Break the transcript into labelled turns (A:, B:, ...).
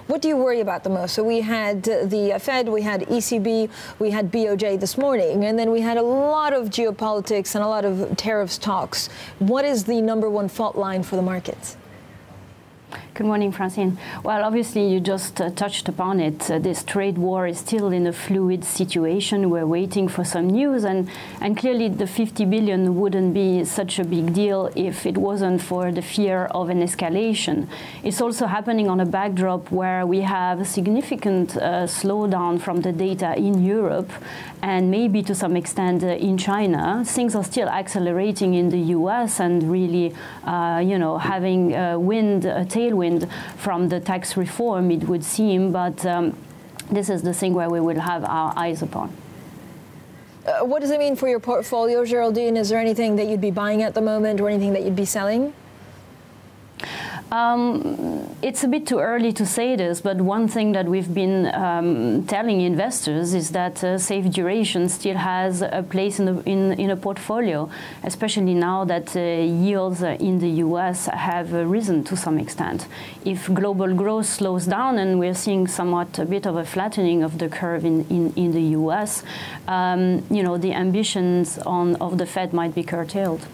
A: What do you worry about the most? So we had the Fed, we had ECB, we had BOJ this morning, and then we had a lot of geopolitics and a lot of tariffs talks. What is the number one fault line for the markets?
B: Good morning, Francine. Well, obviously, you just touched upon it. This trade war is still in a fluid situation. We're waiting for some news, and clearly the 50 billion wouldn't be such a big deal if it wasn't for the fear of an escalation. It's also happening on a backdrop where we have a significant slowdown from the data in Europe, and maybe to some extent in China. Things are still accelerating in the US and really, having a tailwind from the tax reform, it would seem, but this is the thing where we will have our eyes upon.
A: What does it mean for your portfolio, Geraldine? Is there anything that you'd be buying at the moment or anything that you'd be selling?
B: It's a bit too early to say this, but one thing that we've been telling investors is that safe duration still has a place in a portfolio, especially now that yields in the US have risen to some extent. If global growth slows down, and we're seeing somewhat a bit of a flattening of the curve in the US, the ambitions of the Fed might be curtailed.